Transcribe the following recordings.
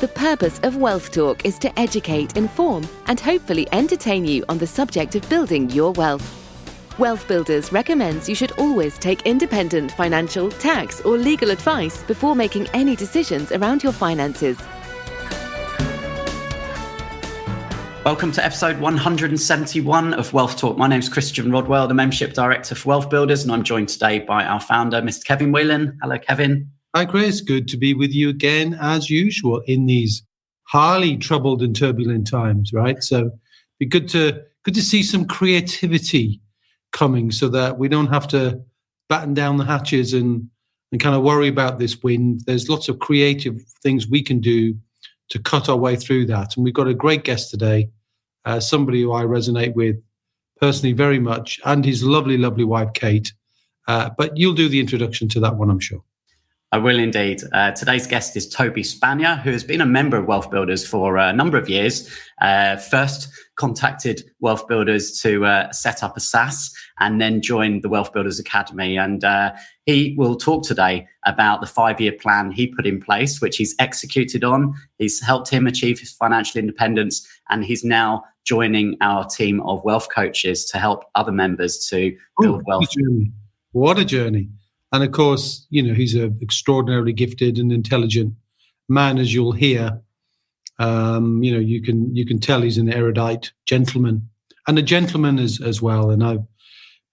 The purpose of Wealth Talk is to educate, inform, and hopefully entertain you on the subject of building your wealth. WealthBuilders recommends you should always take independent financial, tax, or legal advice before making any decisions around your finances. Welcome to episode 171 of Wealth Talk. My name is Christian Rodwell, the Membership Director for WealthBuilders, and I'm joined today by our founder, Mr. Kevin Whelan. Hello, Kevin. Hi, Chris. Good to be with you again, as usual, in these highly troubled and turbulent times, right? So be good to see some creativity coming so that we don't have to batten down the hatches and kind of worry about this wind. There's lots of creative things we can do to cut our way through that. And we've got a great guest today, somebody who I resonate with personally very much, and his lovely, lovely wife, Kate. But you'll do the introduction to that one, I'm sure. I will indeed. Today's guest is Toby Spanier, who has been a member of WealthBuilders for a number of years. First contacted WealthBuilders to set up a SSAS and then joined the WealthBuilders Academy. And he will talk today about the 5-year plan he put in place, which he's executed on. He's helped him achieve his financial independence, and he's now joining our team of wealth coaches to help other members to build wealth. What a journey. And of course, you know, he's an extraordinarily gifted and intelligent man, as you'll hear. You can tell he's an erudite gentleman, and a gentleman as well. And I've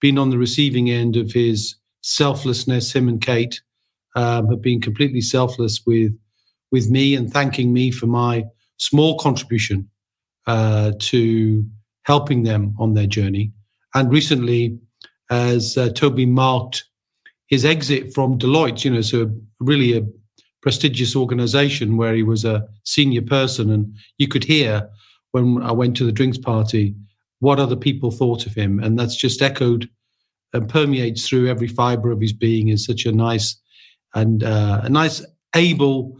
been on the receiving end of his selflessness. Him and Kate have been completely selfless with me and thanking me for my small contribution to helping them on their journey. And recently, as Toby marked his exit from Deloitte, so really a prestigious organization where he was a senior person, and you could hear when I went to the drinks party what other people thought of him, and that's just echoed and permeates through every fiber of his being. Is such a nice and able,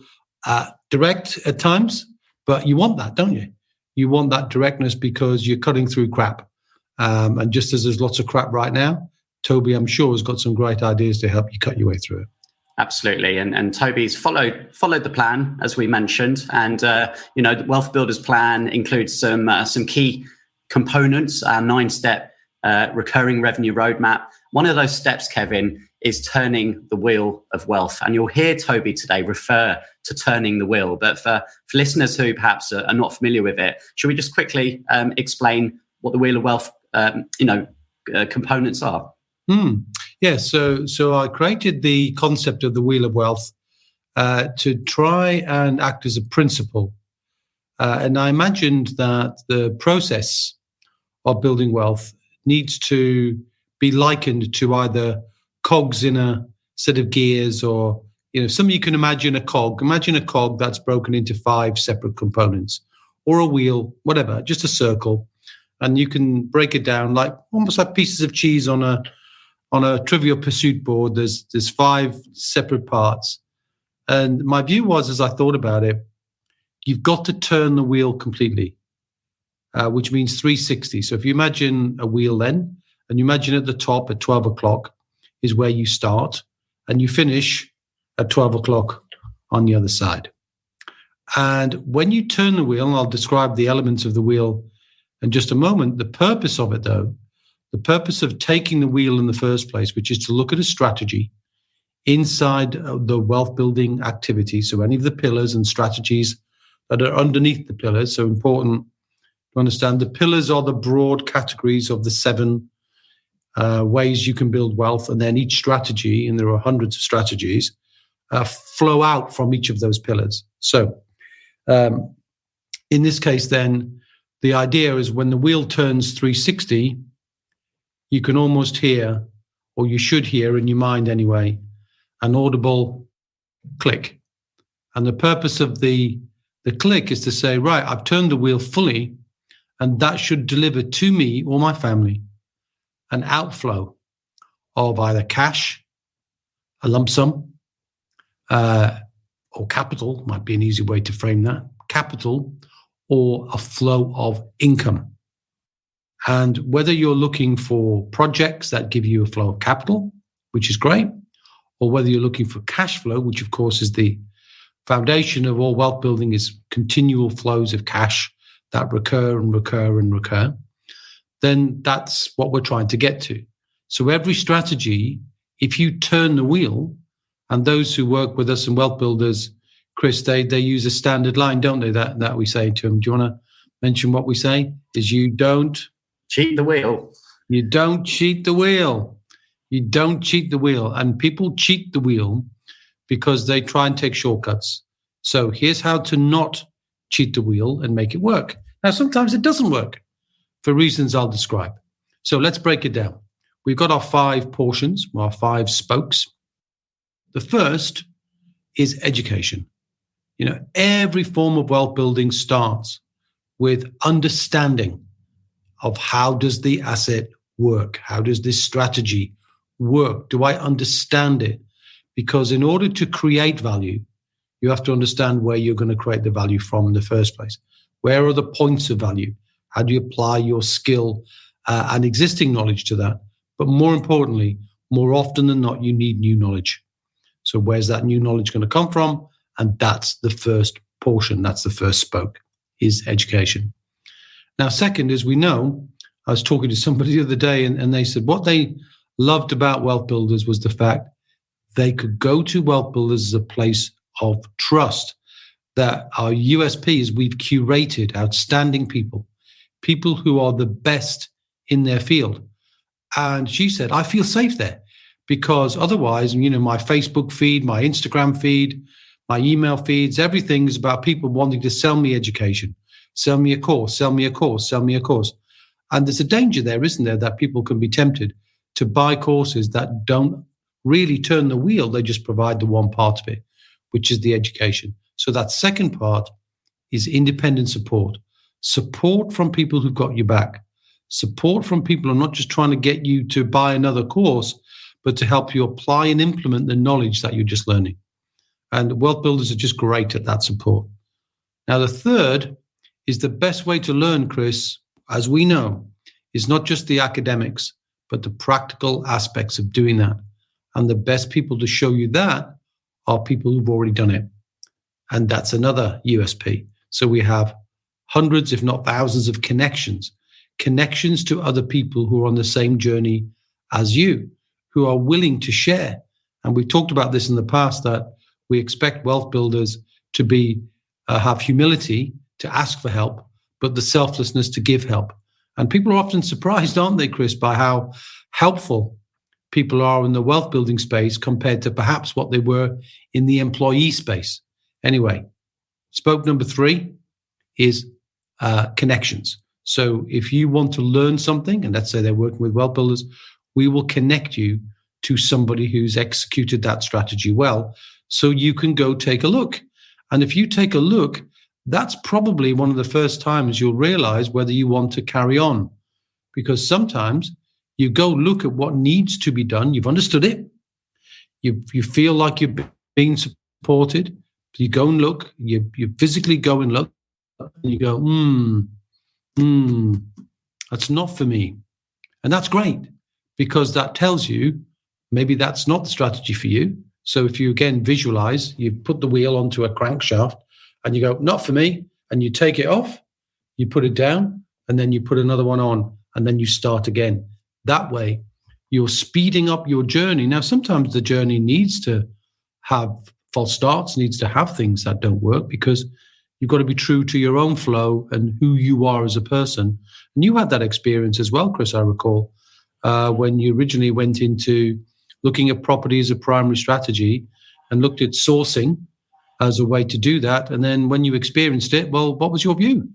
direct at times, but you want that, don't you? You want that directness because you're cutting through crap, and just as there's lots of crap right now, Toby, I'm sure, has got some great ideas to help you cut your way through it. Absolutely. And Toby's followed the plan, as we mentioned. And, the Wealth Builders plan includes some key components, our 9-step recurring revenue roadmap. One of those steps, Kevin, is turning the wheel of wealth. And you'll hear Toby today refer to turning the wheel. But for listeners who perhaps are not familiar with it, should we just quickly explain what the wheel of wealth, components are? Yeah, so I created the concept of the Wheel of Wealth to try and act as a principle. And I imagined that the process of building wealth needs to be likened to either cogs in a set of gears, or, some you can imagine a cog. Imagine a cog that's broken into 5 separate components, or a wheel, whatever, just a circle. And you can break it down almost like pieces of cheese on a Trivial Pursuit board. There's 5 separate parts. And my view was, as I thought about it, you've got to turn the wheel completely, which means 360. So if you imagine a wheel then, and you imagine at the top at 12 o'clock is where you start, and you finish at 12 o'clock on the other side. And when you turn the wheel, and I'll describe the elements of the wheel in just a moment, the purpose of it, though, the purpose of taking the wheel in the first place, which is to look at a strategy inside the wealth building activity. So any of the pillars and strategies that are underneath the pillars. So important to understand the pillars are the broad categories of the 7 ways you can build wealth. And then each strategy, and there are hundreds of strategies, flow out from each of those pillars. So in this case, then, the idea is when the wheel turns 360, you can almost hear, or you should hear in your mind anyway, an audible click. And the purpose of the click is to say, right, I've turned the wheel fully, and that should deliver to me or my family an outflow of either cash, a lump sum, or capital, might be an easy way to frame that, capital, or a flow of income. And whether you're looking for projects that give you a flow of capital, which is great, or whether you're looking for cash flow, which of course is the foundation of all wealth building is continual flows of cash that recur and recur and recur, then that's what we're trying to get to. So every strategy, if you turn the wheel, and those who work with us in Wealth Builders, Chris, they use a standard line, don't they, that we say to them? Do you want to mention what we say? Is you don't cheat the wheel. You don't cheat the wheel. You don't cheat the wheel. And people cheat the wheel because they try and take shortcuts. So here's how to not cheat the wheel and make it work. Now, sometimes it doesn't work for reasons I'll describe. So let's break it down. We've got our 5 portions, our 5 spokes. The first is education. Every form of wealth building starts with understanding of how does the asset work? How does this strategy work? Do I understand it? Because in order to create value, you have to understand where you're going to create the value from in the first place. Where are the points of value? How do you apply your skill and existing knowledge to that? But more importantly, more often than not, you need new knowledge. So where's that new knowledge going to come from? And that's the first portion. That's the first spoke, is education. Now, second, as we know, I was talking to somebody the other day and they said what they loved about Wealth Builders was the fact they could go to Wealth Builders as a place of trust, that our USP is we've curated outstanding people who are the best in their field. And she said, I feel safe there because otherwise, my Facebook feed, my Instagram feed, my email feeds, everything is about people wanting to sell me education, sell me a course, sell me a course, sell me a course. And there's a danger there, isn't there, that people can be tempted to buy courses that don't really turn the wheel. They just provide the one part of it, which is the education. So that second part is independent support from people who've got your back, support from people who are not just trying to get you to buy another course, but to help you apply and implement the knowledge that you're just learning. And Wealth Builders are just great at that support. Now, the third is the best way to learn, Chris, as we know, is not just the academics, but the practical aspects of doing that. And the best people to show you that are people who've already done it. And that's another USP. So we have hundreds, if not thousands, of connections to other people who are on the same journey as you, who are willing to share. And we've talked about this in the past, that we expect Wealth Builders to be have humility to ask for help, but the selflessness to give help. And people are often surprised, aren't they, Chris, by how helpful people are in the wealth building space compared to perhaps what they were in the employee space. Anyway, spoke number 3 is connections. So if you want to learn something, and let's say they're working with Wealth Builders, we will connect you to somebody who's executed that strategy well, so you can go take a look. And if you take a look, that's probably one of the first times you'll realize whether you want to carry on. Because sometimes you go look at what needs to be done, you've understood it, you feel like you're being supported, you go and look, you physically go and look, and you go, that's not for me. And that's great, because that tells you maybe that's not the strategy for you. So if you, again, visualize, you put the wheel onto a crankshaft and you go, not for me, and you take it off, you put it down, and then you put another one on, and then you start again. That way, you're speeding up your journey. Now, sometimes the journey needs to have false starts, needs to have things that don't work, because you've got to be true to your own flow and who you are as a person. And you had that experience as well, Chris, I recall, when you originally went into looking at property as a primary strategy and looked at sourcing as a way to do that. And then when you experienced it, well, what was your view?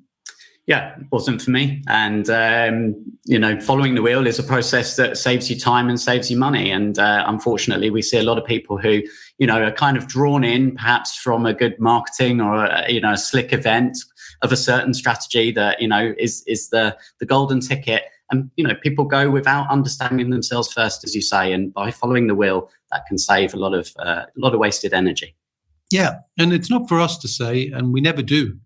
Yeah, it wasn't for me. And, following the wheel is a process that saves you time and saves you money. And unfortunately, we see a lot of people who, are kind of drawn in perhaps from a good marketing or, a slick event of a certain strategy that, is the golden ticket. And, people go without understanding themselves first, as you say, and by following the wheel, that can save a lot of wasted energy. Yeah. And it's not for us to say, and we never do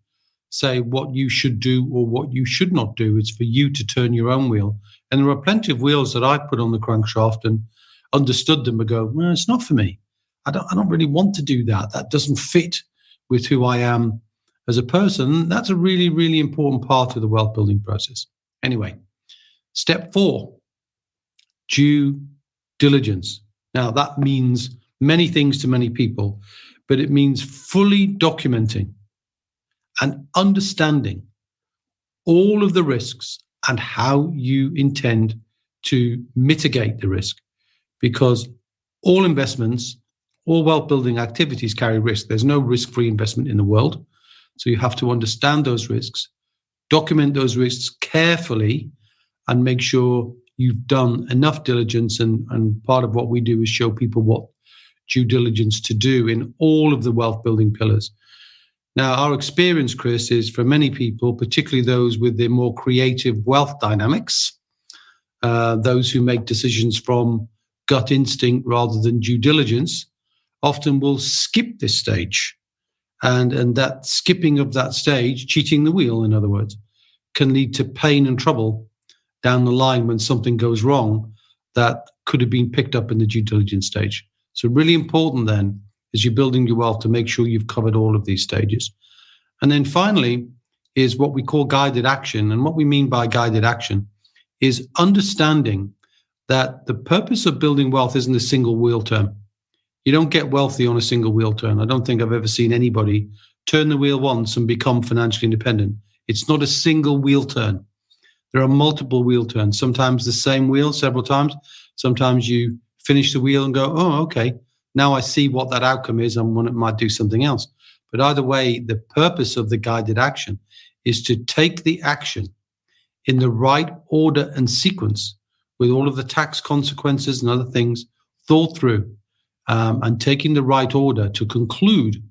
say what you should do or what you should not do. It's for you to turn your own wheel. And there are plenty of wheels that I put on the crankshaft and understood them and go, well, it's not for me. I don't really want to do that. That doesn't fit with who I am as a person. That's a really, really important part of the wealth building process. Anyway, step 4, due diligence. Now, that means many things to many people, but it means fully documenting and understanding all of the risks and how you intend to mitigate the risk, because all investments, all wealth building activities carry risk. There's no risk-free investment in the world. So you have to understand those risks, document those risks carefully, and make sure you've done enough diligence. And part of what we do is show people what due diligence to do in all of the wealth building pillars. Now, our experience, Chris, is for many people, particularly those with the more creative wealth dynamics, those who make decisions from gut instinct rather than due diligence, often will skip this stage. And that skipping of that stage, cheating the wheel, in other words, can lead to pain and trouble down the line when something goes wrong that could have been picked up in the due diligence stage. So really important then, as you're building your wealth, to make sure you've covered all of these stages. And then finally is what we call guided action. And what we mean by guided action is understanding that the purpose of building wealth isn't a single wheel turn. You don't get wealthy on a single wheel turn. I don't think I've ever seen anybody turn the wheel once and become financially independent. It's not a single wheel turn. There are multiple wheel turns, sometimes the same wheel several times. Sometimes you finish the wheel and go, oh, okay, now I see what that outcome is. I might do something else. But either way, the purpose of the guided action is to take the action in the right order and sequence, with all of the tax consequences and other things thought through, and taking the right order to conclude,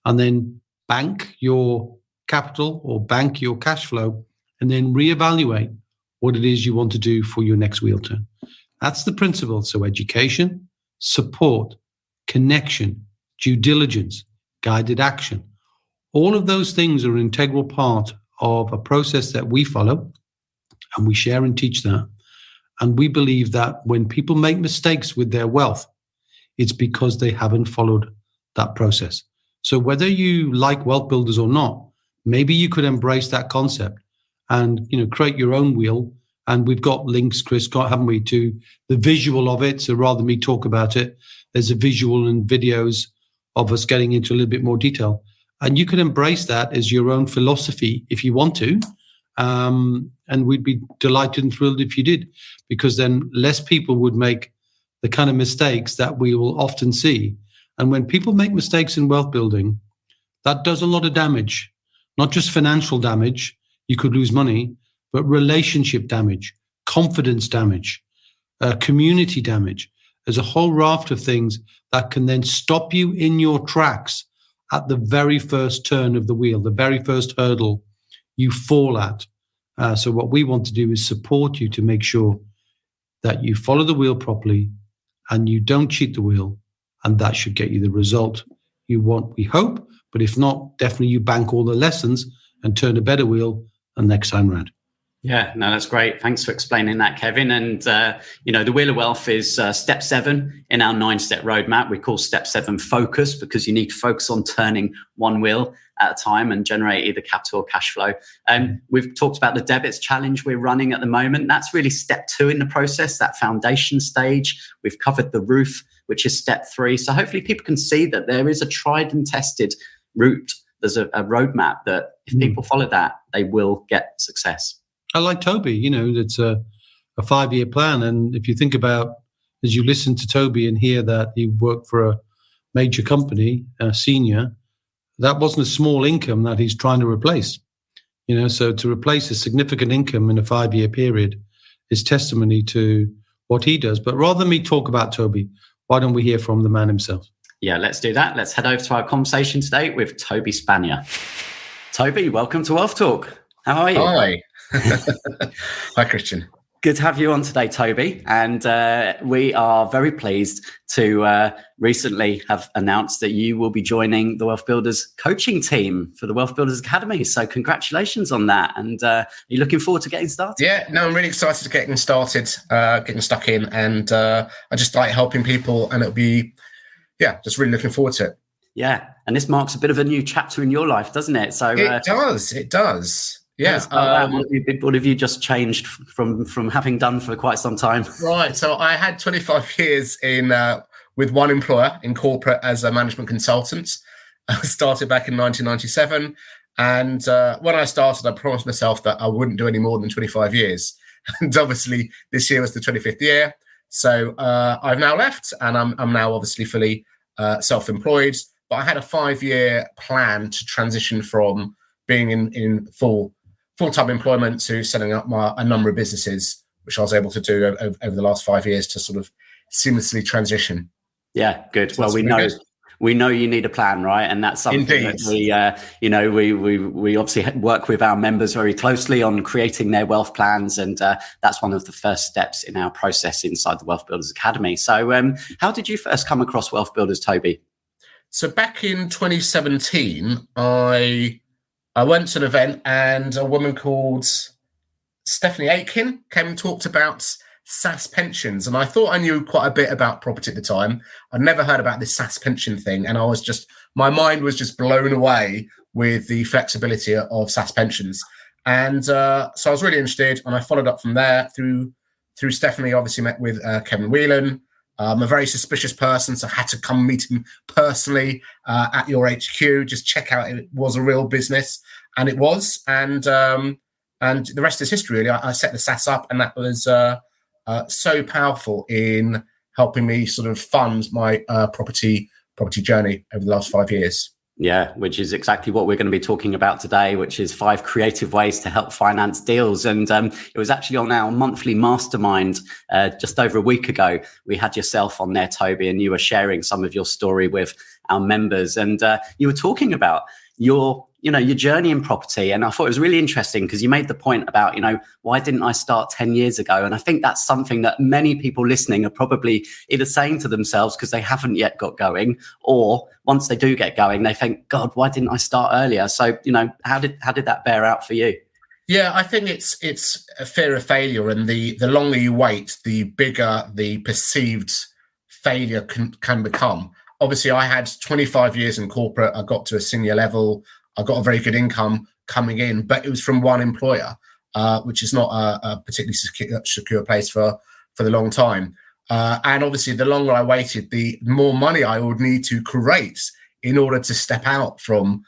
and then bank your capital or bank your cash flow, and then reevaluate what it is you want to do for your next wheel turn. That's the principle. So education, support, connection, due diligence, guided action. All of those things are an integral part of a process that we follow, and we share and teach that. And we believe that when people make mistakes with their wealth, it's because they haven't followed that process. So whether you like Wealth Builders or not, maybe you could embrace that concept and, create your own wheel. And we've got links, Chris, haven't we, to the visual of it. So rather than me talk about it, there's a visual and videos of us getting into a little bit more detail. And you can embrace that as your own philosophy if you want to. And we'd be delighted and thrilled if you did, because then less people would make the kind of mistakes that we will often see. And when people make mistakes in wealth building, that does a lot of damage, not just financial damage, you could lose money, but relationship damage, confidence damage, community damage. There's a whole raft of things that can then stop you in your tracks at the very first turn of the wheel, the very first hurdle you fall at. So what we want to do is support you to make sure that you follow the wheel properly and you don't cheat the wheel, and that should get you the result you want, we hope. But if not, definitely you bank all the lessons and turn a better wheel the next time round. Yeah, no, that's great. Thanks for explaining that, Kevin. And, the Wheel of Wealth is step 7 in our 9-step roadmap. We call step 7 focus, because you need to focus on turning one wheel at a time and generate either capital or cash flow. We've talked about the debits challenge we're running at the moment. That's really step 2 in the process, that foundation stage. We've covered the roof, which is step 3. So hopefully people can see that there is a tried and tested route. There's a roadmap that if people follow that, they will get success. I like Toby, it's a 5-year plan. And if you think about, as you listen to Toby and hear that he worked for a major company, senior, that wasn't a small income that he's trying to replace. So to replace a significant income in a 5-year period is testimony to what he does. But rather than me talk about Toby, why don't we hear from the man himself? Yeah, let's do that. Let's head over to our conversation today with Toby Spanier. Toby, welcome to Wealth Talk. How are you? Hi. Hi, Christian. Good to have you on today, Toby. And we are very pleased to recently have announced that you will be joining the Wealth Builders coaching team for the Wealth Builders Academy. So congratulations on that. And are you looking forward to getting started? Yeah, no, I'm really excited to getting started, getting stuck in. And I just like helping people, and it'll be, just really looking forward to it. Yeah, and this marks a bit of a new chapter in your life, doesn't it? So it does. Yeah. What have you just changed from having done for quite some time? Right. So I had 25 years in with one employer in corporate as a management consultant. I started back in 1997. And when I started, I promised myself that I wouldn't do any more than 25 years. And obviously, this year was the 25th year. So I've now left, and I'm now obviously fully self-employed. But I had a 5-year plan to transition from being in full-time employment to setting up a number of businesses, which I was able to do over the last 5 years to sort of seamlessly transition. Yeah, good. Well, we know you need a plan, right? And that's something Indeed. that we obviously work with our members very closely on creating their wealth plans. And that's one of the first steps in our process inside the Wealth Builders Academy. So how did you first come across Wealth Builders, Toby? So back in 2017, I went to an event and a woman called Stephanie Aitken came and talked about SSAS pensions. And I thought I knew quite a bit about property at the time. I'd never heard about this SSAS pension thing. And my mind was just blown away with the flexibility of SSAS pensions. And so I was really interested, and I followed up from there through Stephanie. Obviously met with Kevin Whelan. I'm a very suspicious person, so I had to come meet him personally at your HQ, just check out it was a real business, and it was. And the rest is history, really. I set the SSAS up, and that was so powerful in helping me sort of fund my property journey over the last 5 years. Yeah, which is exactly what we're going to be talking about today, which is 5 creative ways to help finance deals. And it was actually on our monthly mastermind just over a week ago. We had yourself on there, Toby, and you were sharing some of your story with our members. And you were talking about your journey in property. And I thought it was really interesting because you made the point about, why didn't I start 10 years ago? And I think that's something that many people listening are probably either saying to themselves because they haven't yet got going, or once they do get going, they think, God, why didn't I start earlier? So, how did that bear out for you? Yeah, I think it's a fear of failure. And the longer you wait, the bigger the perceived failure can become. Obviously, I had 25 years in corporate. I got to a senior level. I got a very good income coming in, but it was from one employer, which is not a particularly secure place for the long time. And obviously, the longer I waited, the more money I would need to create in order to step out from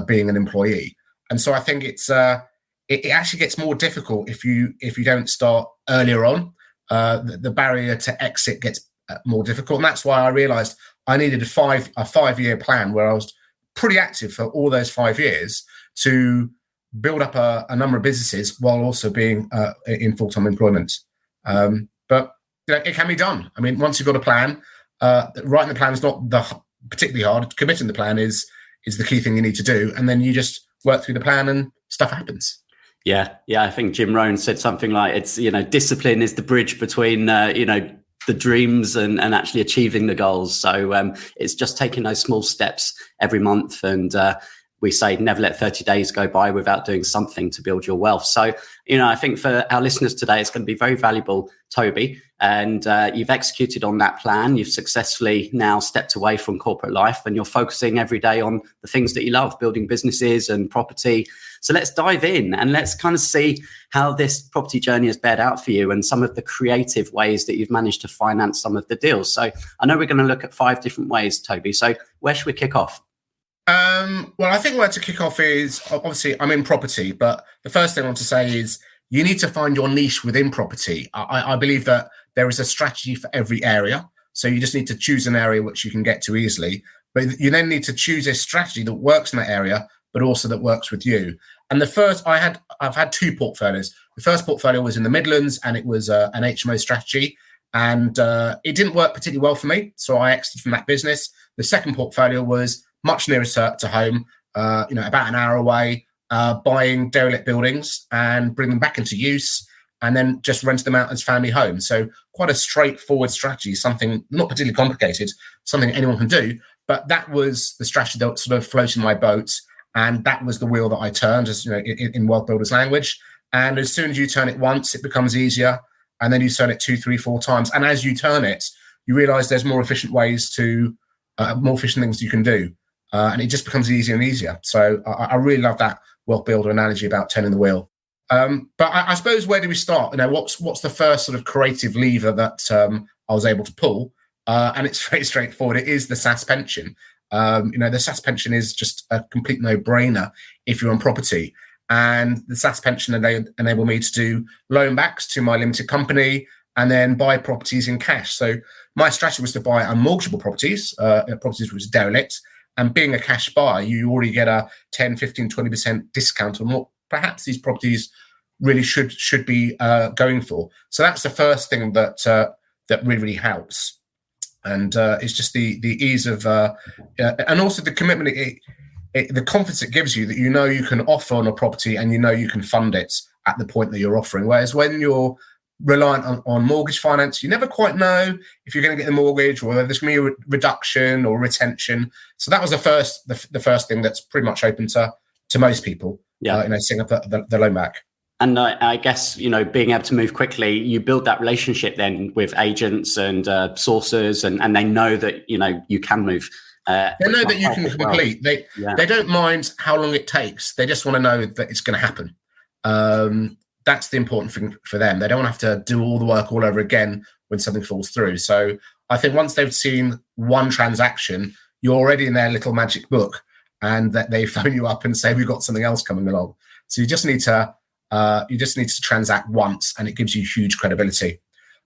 being an employee. And so I think it actually gets more difficult if you don't start earlier on. The barrier to exit gets more difficult, and that's why I realised I needed a 5-year plan where I was pretty active for all those 5 years to build up a number of businesses while also being in full-time employment. But it can be done. I mean, once you've got a plan, writing the plan is not particularly hard. Committing the plan is the key thing you need to do, and then you just work through the plan and stuff happens. Yeah. I think Jim Rohn said something like, it's discipline is the bridge between the dreams and actually achieving the goals. So it's just taking those small steps every month. And we say never let 30 days go by without doing something to build your wealth. So, I think for our listeners today, it's going to be very valuable, Toby. And you've executed on that plan. You've successfully now stepped away from corporate life, and you're focusing every day on the things that you love, building businesses and property. So let's dive in and let's kind of see how this property journey has bared out for you and some of the creative ways that you've managed to finance some of the deals. So I know we're going to look at 5 different ways, Toby. So where should we kick off? Well, I think where to kick off is, obviously, I'm in property, but the first thing I want to say is you need to find your niche within property. I believe that there is a strategy for every area. So you just need to choose an area which you can get to easily. But you then need to choose a strategy that works in that area, but also that works with you. And I've had 2 portfolios. The first portfolio was in the Midlands, and it was an HMO strategy. And it didn't work particularly well for me, so I exited from that business. The second portfolio was much nearer to home, about an hour away, buying derelict buildings and bring them back into use, and then just rent them out as family homes. So quite a straightforward strategy, something not particularly complicated, something anyone can do. But that was the strategy that sort of floated my boat, and that was the wheel that I turned, as in Wealth Builders language. And as soon as you turn it once, it becomes easier, and then you turn it 2, 3, 4 times. And as you turn it, you realise there's more efficient ways more efficient things you can do. and it just becomes easier and easier. So I really love that wealth builder analogy about turning the wheel. But I suppose, where do we start? What's the first sort of creative lever that I was able to pull? And it's very straightforward. It is the SSAS pension. The SSAS pension is just a complete no-brainer if you're on property. And the SSAS pension enable me to do loan backs to my limited company and then buy properties in cash. So my strategy was to buy unmortgageable properties, properties which are derelict. And being a cash buyer, you already get a 10, 15, 20% discount on what perhaps these properties really should be going for. So that's the first thing that really, really helps. And it's just the ease of, and also the commitment, the confidence it gives you that you can offer on a property and you can fund it at the point that you're offering. Whereas when you're reliant on mortgage finance, you never quite know if you're going to get the mortgage or whether there's going to be a reduction or retention. So that was the first thing that's pretty much open to most people. Setting up the loan back. And I guess, being able to move quickly, you build that relationship then with agents and sources, and they know that, you can move. They know that you can complete. They don't mind how long it takes. They just want to know that it's going to happen. That's the important thing for them. They don't want to have to do all the work all over again when something falls through. So I think once they've seen one transaction, you're already in their little magic book, and that they phone you up and say, we've got something else coming along. So you just need to transact once, and it gives you huge credibility.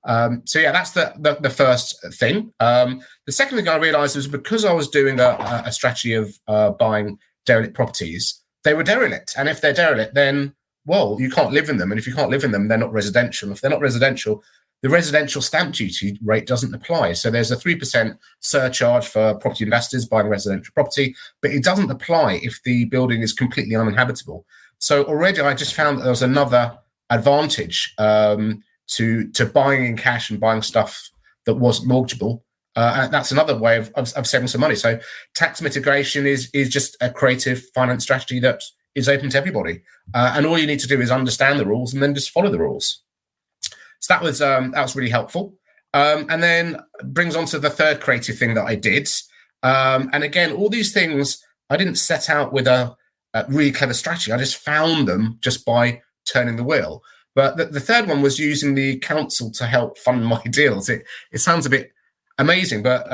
That's the first thing. The second thing I realized was, because I was doing a strategy of buying derelict properties, they were derelict. And if they're derelict, then, well, you can't live in them. And if you can't live in them, they're not residential. If they're not residential, the residential stamp duty rate doesn't apply. So there's a 3% surcharge for property investors buying residential property, but it doesn't apply if the building is completely uninhabitable. So already I just found that there was another advantage to buying in cash and buying stuff that wasn't mortgageable. And that's another way of saving some money. So tax mitigation is just a creative finance strategy that is open to everybody. And all you need to do is understand the rules and then just follow the rules. So that was really helpful. And then brings on to the third creative thing that I did. And again, all these things, I didn't set out with a really clever strategy. I just found them just by turning the wheel. But the third one was using the council to help fund my deals. It sounds a bit amazing, but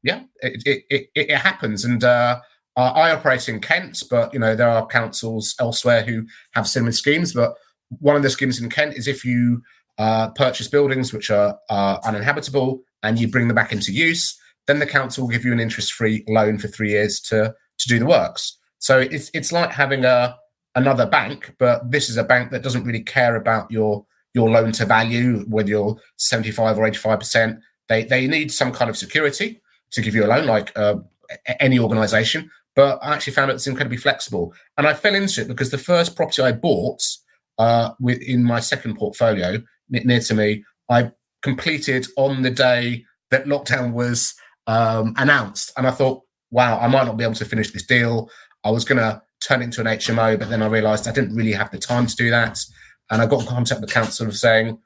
it happens. And I operate in Kent, but there are councils elsewhere who have similar schemes. But one of the schemes in Kent is if you purchase buildings which are uninhabitable and you bring them back into use, then the council will give you an interest-free loan for 3 years to do the works. So it's like having another bank, but this is a bank that doesn't really care about your loan to value, whether you're 75 or 85%. They need some kind of security to give you a loan, like any organisation. But I actually found it's incredibly flexible, and I fell into it because the first property I bought in my second portfolio near to me, I completed on the day that lockdown was announced, and I thought, wow, I might not be able to finish this deal. I was going to turn it into an HMO, but then I realised I didn't really have the time to do that, and I got in contact with the council of saying,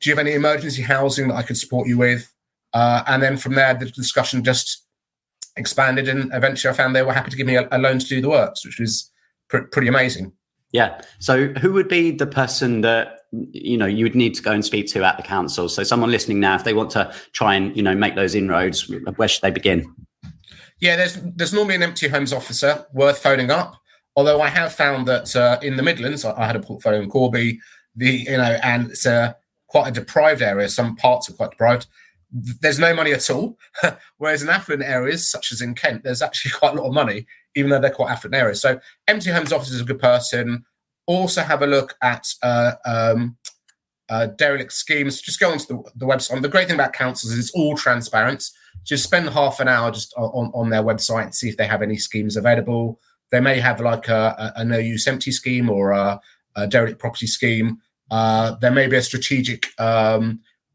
do you have any emergency housing that I could support you with? And then from there, the discussion just expanded, and eventually I found they were happy to give me a loan to do the works, which was pretty amazing. Yeah. So who would be the person that, you would need to go and speak to at the council? So someone listening now, if they want to try and, make those inroads, where should they begin? Yeah, there's normally an empty homes officer worth phoning up. Although I have found that in the Midlands, I had a portfolio in Corby, and it's quite a deprived area. Some parts are quite deprived. There's no money at all. Whereas in affluent areas, such as in Kent, there's actually quite a lot of money, even though they're quite affluent areas. So empty homes officer is a good person. Also have a look at derelict schemes. Just go onto the website. The great thing about councils is it's all transparent. Just spend half an hour just on their website and see if they have any schemes available. They may have like a no-use empty scheme or a derelict property scheme. There may be a strategic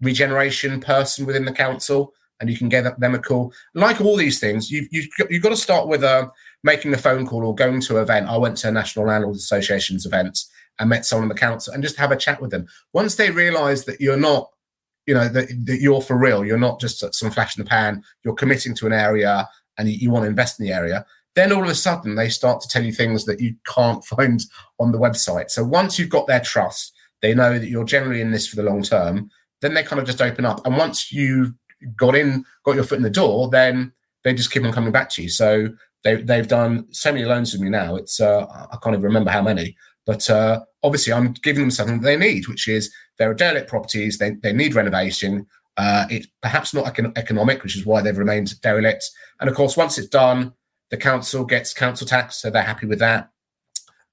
regeneration person within the council, and you can get them a call. Like all these things, you've got to start with making a phone call or going to an event. I went to a National Landlords Association's event and met someone in the council and just have a chat with them. Once they realise that you're not, that you're for real, you're not just some flash in the pan, you're committing to an area and you want to invest in the area, then all of a sudden they start to tell you things that you can't find on the website. So once you've got their trust, they know that you're generally in this for the long term, then they kind of just open up. And once you've got your foot in the door, then they just keep on coming back to you. So they've done so many loans with me now. It's I can't even remember how many. But obviously I'm giving them something that they need, which is they're derelict properties. They need renovation. It's perhaps not economic, which is why they've remained derelict. And of course, once it's done, the council gets council tax, so they're happy with that.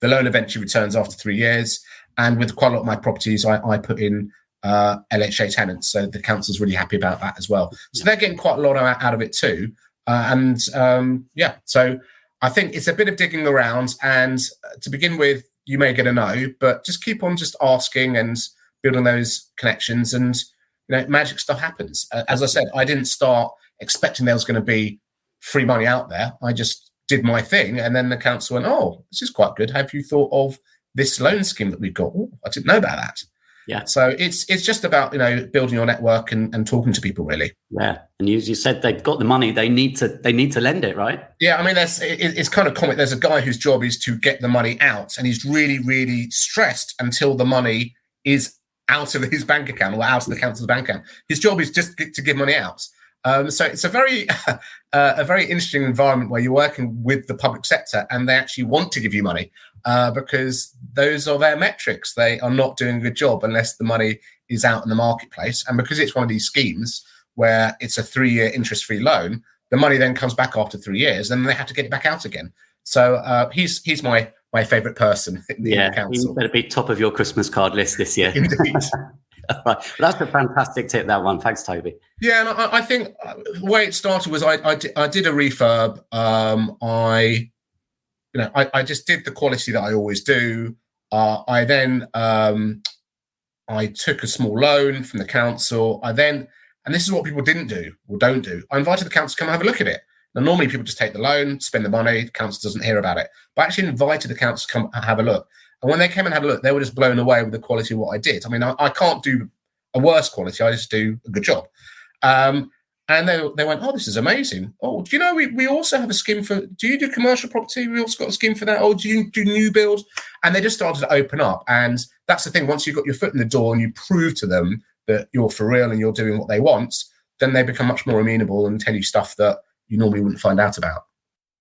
The loan eventually returns after 3 years. And with quite a lot of my properties, I put in LHA tenants, so the council's really happy about that as well. So they're getting quite a lot out of it too. So I think it's a bit of digging around. And to begin with, you may get a no, but just keep on just asking and building those connections, and magic stuff happens. As I said, I didn't start expecting there was going to be free money out there. I just did my thing, and then the council went, "Oh, this is quite good. Have you thought of this loan scheme that we've got?" Oh, I didn't know about that. Yeah. So it's just about building your network and talking to people, really. Yeah. And you said they've got the money. They need to lend it, right? Yeah. I mean, it's kind of comic. There's a guy whose job is to get the money out, and he's really, really stressed until the money is out of his bank account or out of the council's bank account. His job is just to give money out. So it's a very interesting environment where you're working with the public sector, and they actually want to give you money because those are their metrics. They are not doing a good job unless the money is out in the marketplace. And because it's one of these schemes where it's a 3-year interest-free loan, the money then comes back after 3 years, and they have to get it back out again. So he's my favourite person in the council. He better be top of your Christmas card list this year. Indeed. Right. Well, that's a fantastic tip, that one. Thanks, Toby. Yeah, and I think the way it started was I did a refurb. I just did the quality that I always do. I then I took a small loan from the council. And this is what people didn't do or don't do. I invited the council to come and have a look at it. Now, normally people just take the loan, spend the money, the council doesn't hear about it. But I actually invited the council to come and have a look. And when they came and had a look, they were just blown away with the quality of what I did. I mean, I can't do a worse quality. I just do a good job. And they went, "Oh, this is amazing. Oh, do you know, we also have a scheme for, do you do commercial property? We also got a scheme for that. Oh, do you do new build?" And they just started to open up. And that's the thing. Once you've got your foot in the door and you prove to them that you're for real and you're doing what they want, then they become much more amenable and tell you stuff that you normally wouldn't find out about.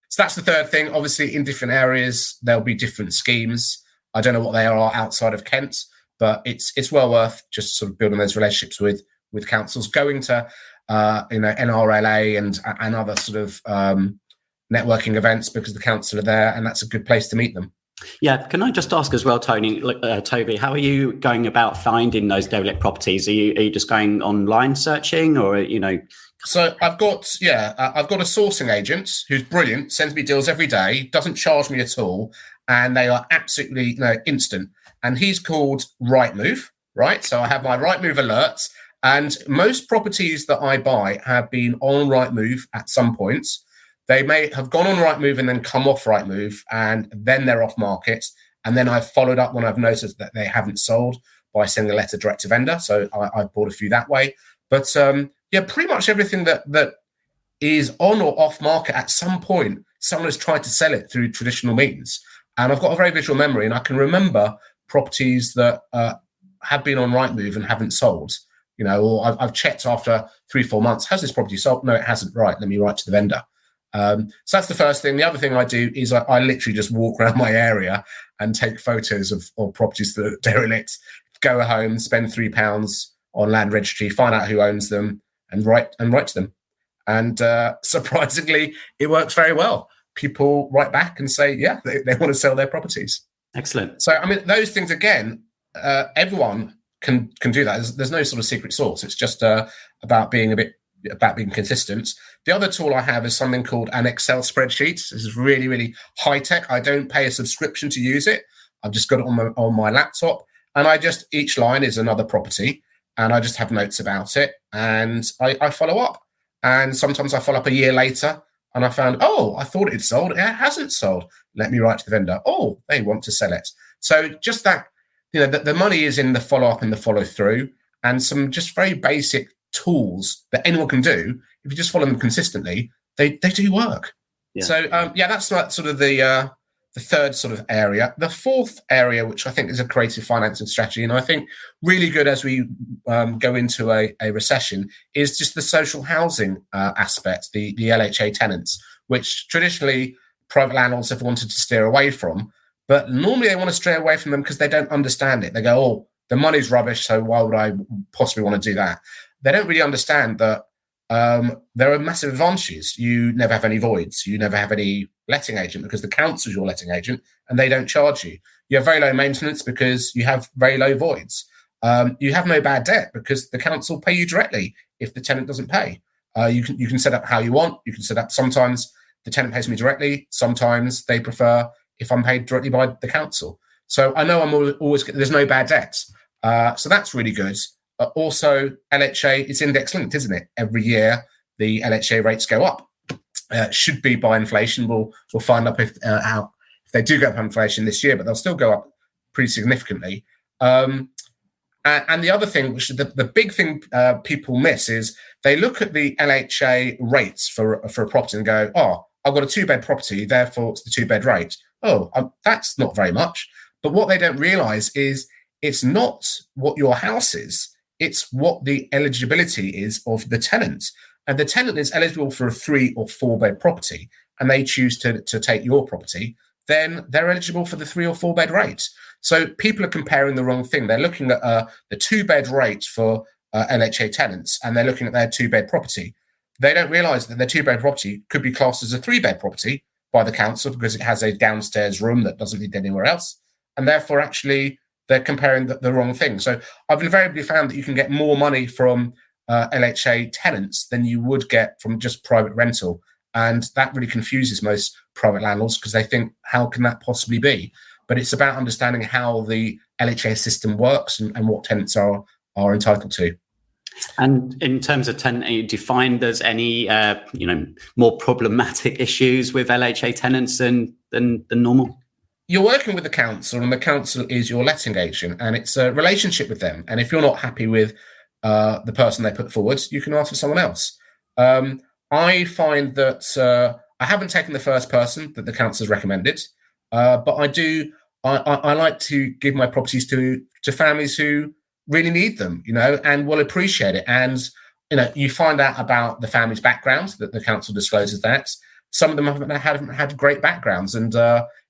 So that's the third thing. Obviously, in different areas, there'll be different schemes. I don't know what they are outside of Kent, but it's well worth just sort of building those relationships with councils, going to NRLA and other sort of networking events because the council are there, and that's a good place to meet them. Yeah, can I just ask as well, Toby, how are you going about finding those derelict properties? Are you just going online searching, or So I've got a sourcing agent who's brilliant, sends me deals every day, doesn't charge me at all, and they are absolutely instant. And he's called Rightmove, right? So I have my Rightmove alerts, and most properties that I buy have been on Rightmove at some points. They may have gone on Rightmove and then come off Rightmove, and then they're off market. And then I've followed up when I've noticed that they haven't sold by sending a letter direct to vendor. So I've bought a few that way. But pretty much everything that is on or off market at some point, someone has tried to sell it through traditional means. And I've got a very visual memory, and I can remember properties that have been on Rightmove and haven't sold. Or I've checked after 3-4 months, has this property sold? No, it hasn't. Right, let me write to the vendor. So that's the first thing. The other thing I do is I literally just walk around my area and take photos of properties that are derelict, go home, spend £3 on land registry, find out who owns them, and write to them. And surprisingly, it works very well. People write back and say, yeah, they want to sell their properties. Excellent. So, I mean, those things, again, everyone can do that. There's no sort of secret sauce. It's just about being consistent. The other tool I have is something called an Excel spreadsheet. This is really, really high tech. I don't pay a subscription to use it. I've just got it on my laptop, and each line is another property, and I just have notes about it, and I follow up. And sometimes I follow up a year later, and I found, I thought it sold. It hasn't sold. Let me write to the vendor. Oh, they want to sell it. So just that, the money is in the follow up and the follow through, and some just very basic tools that anyone can do. If you just follow them consistently, they do work. Yeah. So that's sort of the third sort of area. The fourth area, which I think is a creative financing strategy, and I think really good as we go into a recession, is just the social housing aspect, the LHA tenants, which traditionally private landlords have wanted to steer away from. But normally they want to stray away from them because they don't understand it. They go, oh, the money's rubbish, so why would I possibly want to do that? They don't really understand that there are massive advantages. You never have any voids. You never have any letting agent because the council's your letting agent and they don't charge you. You have very low maintenance because you have very low voids. You have no bad debt because the council pay you directly if the tenant doesn't pay. You can set up how you want. You can set up, sometimes the tenant pays me directly. Sometimes they prefer if I'm paid directly by the council. So I know I'm always there's no bad debts. So that's really good. Also, LHA, it's index linked, isn't it? Every year, the LHA rates go up. Should be by inflation. We'll find out if they do go up by inflation this year, but they'll still go up pretty significantly. And the other thing, which the big thing people miss, is they look at the LHA rates for a property and go, oh, I've got a 2-bed property, therefore it's the 2-bed rate. Oh, that's not very much. But what they don't realise is it's not what your house is. It's what the eligibility is of the tenant. And the tenant is eligible for a 3 or 4-bed property, and they choose to take your property, then they're eligible for the 3 or 4-bed rate. So people are comparing the wrong thing. They're looking at the 2-bed rate for LHA tenants, and they're looking at their 2-bed property. They don't realise that their 2-bed property could be classed as a 3-bed property by the council because it has a downstairs room that doesn't need anywhere else. And therefore, actually, they're comparing the wrong thing. So I've invariably found that you can get more money from LHA tenants than you would get from just private rental. And that really confuses most private landlords because they think, how can that possibly be? But it's about understanding how the LHA system works and what tenants are entitled to. And in terms of tenant, do you find there's any more problematic issues with LHA tenants than normal? You're working with the council, and the council is your letting agent, and it's a relationship with them. And if you're not happy with the person they put forward, you can ask for someone else. I find that I haven't taken the first person that the council has recommended, but I do. I like to give my properties to families who really need them, and will appreciate it. And you find out about the family's background, that the council discloses that. Some of them haven't had great backgrounds, and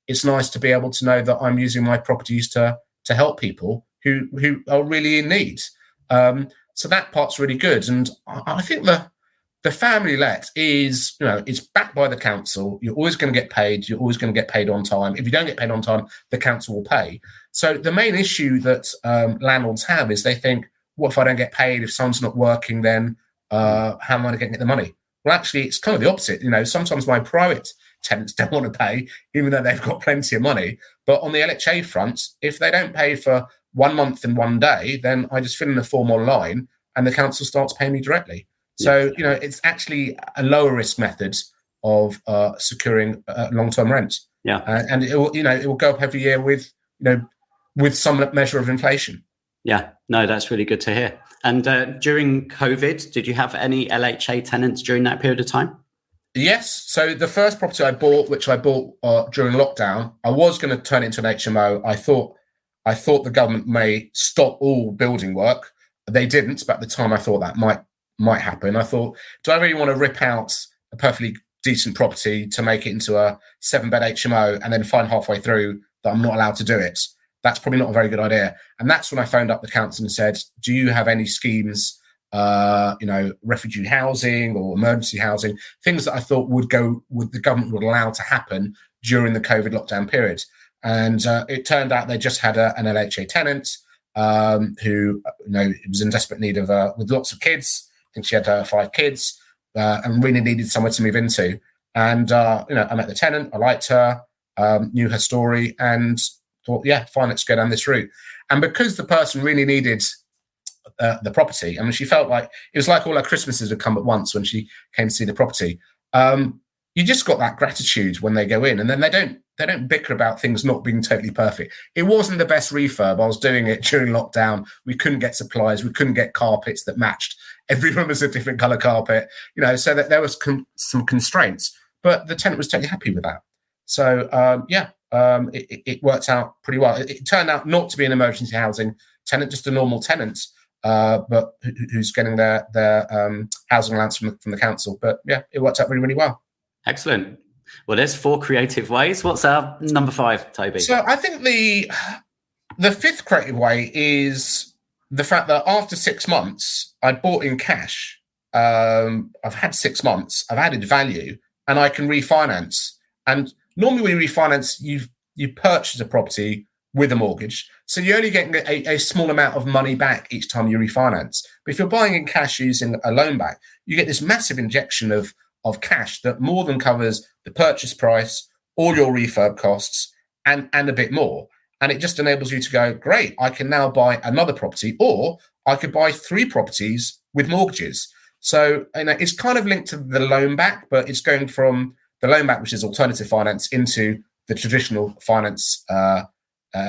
it's nice to be able to know that I'm using my properties to help people who are really in need. So that part's really good. And I think the family let is, it's backed by the council. You're always going to get paid. You're always going to get paid on time. If you don't get paid on time, the council will pay. So the main issue that landlords have is they think, what if I don't get paid? If someone's not working, then how am I going to get the money? Well, actually, it's kind of the opposite. Sometimes my private tenants don't want to pay, even though they've got plenty of money. But on the LHA front, if they don't pay for 1 month and 1 day, then I just fill in a form online and the council starts paying me directly. So, it's actually a lower risk method of securing long-term rent. Yeah. And it will go up every year with some measure of inflation. Yeah, no, that's really good to hear. And during COVID, did you have any LHA tenants during that period of time? Yes. So the first property I bought, which I bought during lockdown, I was going to turn it into an HMO. I thought the government may stop all building work. They didn't, but at the time I thought that might happen. I thought, do I really want to rip out a perfectly decent property to make it into a 7-bed HMO and then find halfway through that I'm not allowed to do it? That's probably not a very good idea. And that's when I phoned up the council and said, do you have any schemes, refugee housing or emergency housing, things that I thought the government would allow to happen during the COVID lockdown period? And it turned out they just had an LHA tenant who was in desperate need of with lots of kids. I think she had 5 kids and really needed somewhere to move into. And I met the tenant. I liked her, knew her story, and thought, yeah, fine, let's go down this route. And because the person really needed the property, she felt like it was like all her Christmases had come at once when she came to see the property. You just got that gratitude when they go in, and then they don't bicker about things not being totally perfect. It wasn't the best refurb. I was doing it during lockdown. We couldn't get supplies. We couldn't get carpets that matched. Every room was a different color carpet, so that there was some constraints. but the tenant was totally happy with that. So it worked out pretty well. It turned out not to be an emergency housing tenant, just a normal tenant, but who's getting their housing allowance from the council. But yeah, it worked out really, really well. Excellent. Well, there's 4 creative ways. What's our number 5, Toby? So I think the 5th creative way is the fact that after 6 months, I bought in cash. I've had 6 months, I've added value, and I can refinance. And normally when you refinance, you purchase a property with a mortgage. So you're only getting a small amount of money back each time you refinance. But if you're buying in cash using a loan back, you get this massive injection of cash that more than covers the purchase price, all your refurb costs, and a bit more. And it just enables you to go, great, I can now buy another property, or I could buy 3 properties with mortgages. So it's kind of linked to the loan back, but it's going from the loan back, which is alternative finance, into the traditional finance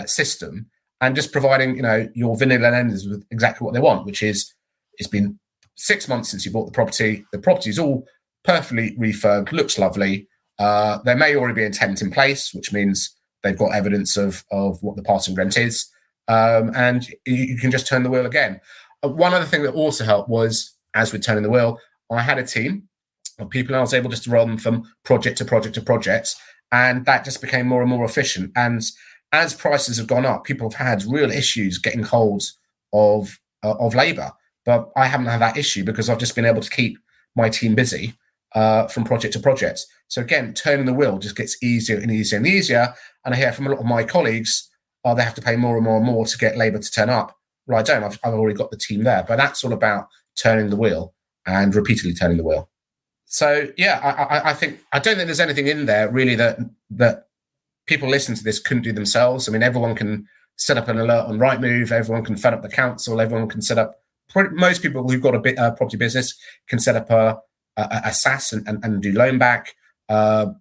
system, and just providing your vanilla lenders with exactly what they want, which is, it's been 6 months since you bought the property. The property is all perfectly refurbed, looks lovely. There may already be a tenant in place, which means they've got evidence of what the passing rent is, and you can just turn the wheel again. One other thing that also helped was, as with turning the wheel, I had a team of people, and I was able just to roll them from project to project to project, and that just became more and more efficient. And as prices have gone up, people have had real issues getting hold of labour, but I haven't had that issue because I've just been able to keep my team busy from project to project. So again, turning the wheel just gets easier and easier and easier. And I hear from a lot of my colleagues, they have to pay more and more and more to get labour to turn up. Well, I don't. I've already got the team there. But that's all about turning the wheel and repeatedly turning the wheel. So yeah, I don't think there's anything in there really that people listening to this couldn't do themselves. I mean, everyone can set up an alert on Rightmove. Everyone can fed up the council. Everyone can set up. Most people who've got a property business can set up a SSAS and do loan back.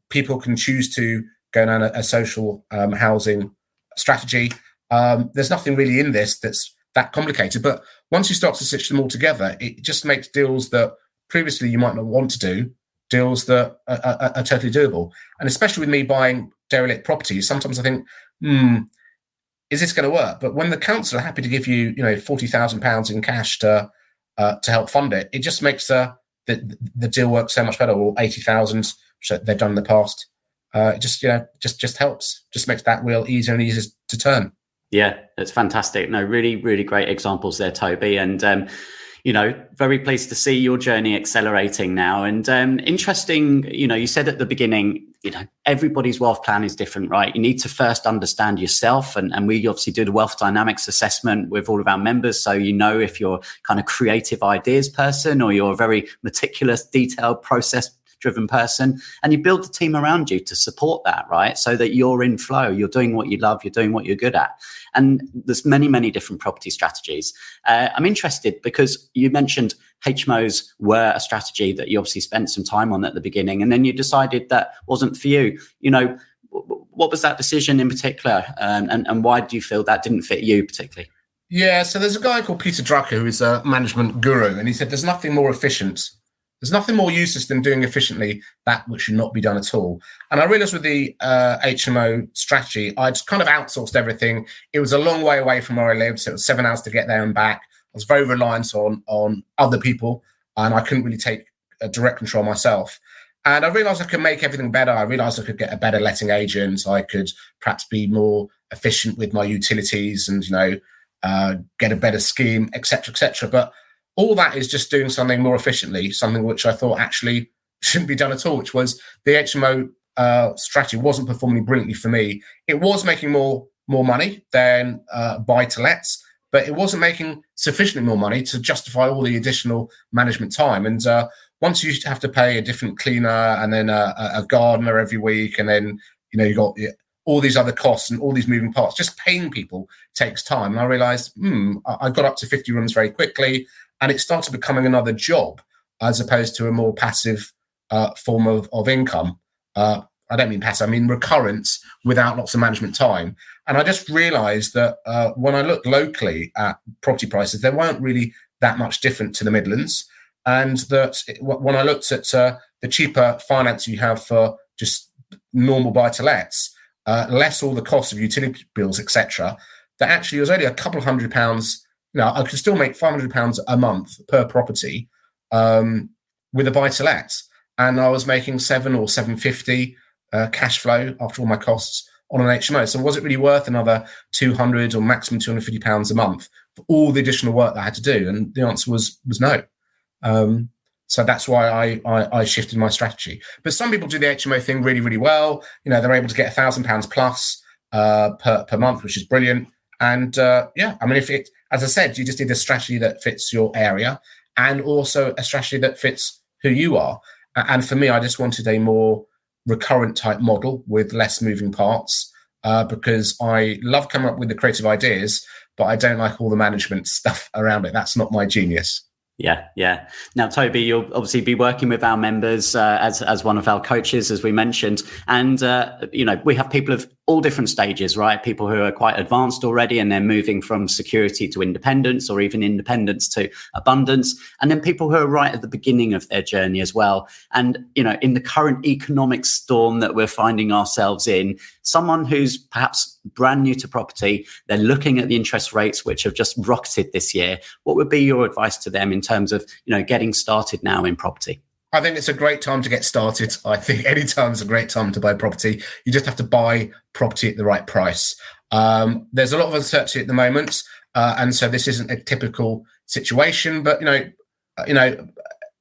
People can choose to go down a social housing strategy. There's nothing really in this that's that complicated. But once you start to stitch them all together, it just makes deals that previously you might not want to do, deals that are totally doable. And especially with me buying derelict properties, sometimes I think, is this going to work? But when the council are happy to give you, £40,000 in cash to help fund it, it just makes the deal work so much better. Or 80,000, which they've done in the past. It just helps, just makes that wheel easier and easier to turn. Yeah, that's fantastic. No, really, really great examples there, Toby. And very pleased to see your journey accelerating now. And interesting, you said at the beginning, everybody's wealth plan is different, right? You need to first understand yourself. And we obviously do the wealth dynamics assessment with all of our members. So, if you're kind of creative ideas person or you're a very meticulous, detailed, process-driven person, and you build the team around you to support that, right? So that you're in flow, you're doing what you love, you're doing what you're good at. And there's many, many different property strategies. I'm interested because you mentioned HMOs were a strategy that you obviously spent some time on at the beginning, and then you decided that wasn't for you. What was that decision in particular, and why do you feel that didn't fit you particularly? Yeah, so there's a guy called Peter Drucker who is a management guru, and he said there's nothing more efficient. There's nothing more useless than doing efficiently that which should not be done at all. And I realized with the HMO strategy, I'd kind of outsourced everything. It was a long way away from where I lived, so it was 7 hours to get there and back. I was very reliant on other people, and I couldn't really take direct control myself. And I realized I could make everything better. I realized I could get a better letting agent. I could perhaps be more efficient with my utilities and, get a better scheme, et cetera, But all that is just doing something more efficiently, something which I thought actually shouldn't be done at all, which was the HMO strategy wasn't performing brilliantly for me. It was making more money than buy-to-lets, but it wasn't making sufficiently more money to justify all the additional management time. And once you have to pay a different cleaner and then a gardener every week, and then you got all these other costs and all these moving parts, just paying people takes time. And I realized I got up to 50 rooms very quickly. And it started becoming another job as opposed to a more passive form of income. I don't mean passive, I mean recurrence without lots of management time. And I just realized that when I looked locally at property prices, they weren't really that much different to the Midlands. And that when I looked at the cheaper finance you have for just normal buy-to-lets, less all the costs of utility bills, etc., that actually it was only a couple of £100. I could still make £500 a month per property with a buy-to-let, and I was making £700 or £750 cash flow after all my costs on an HMO. So was it really worth another £200 or maximum £250 a month for all the additional work that I had to do? And the answer was no. So that's why I shifted my strategy. But some people do the HMO thing really, really well. They're able to get £1,000 plus per month, which is brilliant. And if it, as I said, you just need a strategy that fits your area and also a strategy that fits who you are. And for me, I just wanted a more recurrent type model with less moving parts because I love coming up with the creative ideas, but I don't like all the management stuff around it. That's not my genius. Yeah. Now, Toby, you'll obviously be working with our members as one of our coaches, as we mentioned. And, we have people of all different stages, right? People who are quite advanced already and they're moving from security to independence or even independence to abundance. And then people who are right at the beginning of their journey as well. And, in the current economic storm that we're finding ourselves in, someone who's perhaps brand new to property, they're looking at the interest rates, which have just rocketed this year. What would be your advice to them in terms of, getting started now in property? I think it's a great time to get started. I think any time is a great time to buy property. You just have to buy property at the right price. There's a lot of uncertainty at the moment, and so this isn't a typical situation. But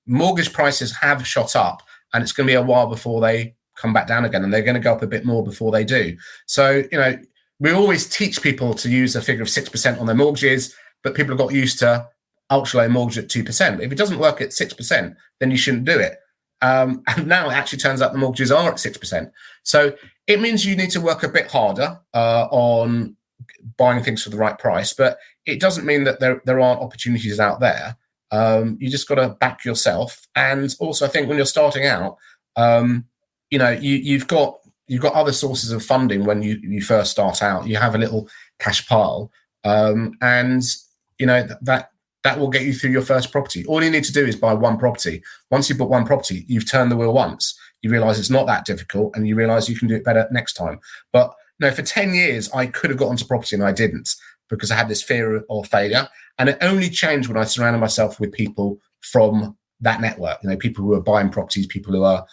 mortgage prices have shot up, and it's going to be a while before they come back down again, and they're going to go up a bit more before they do. So we always teach people to use a figure of 6% on their mortgages, but people have got used to ultra low mortgage at 2%. If it doesn't work at 6%, then you shouldn't do it. And now it actually turns out the mortgages are at 6%. So it means you need to work a bit harder on buying things for the right price, but it doesn't mean that there aren't opportunities out there. You just got to back yourself. And also I think when you're starting out, you've got other sources of funding when you first start out. You have a little cash pile, and that will get you through your first property. All you need to do is buy one property. Once you bought one property, you've turned the wheel once. You realize it's not that difficult, and you realize you can do it better next time. But for 10 years, I could have got onto property and I didn't because I had this fear of failure. And it only changed when I surrounded myself with people from that network. People who are buying properties, people who are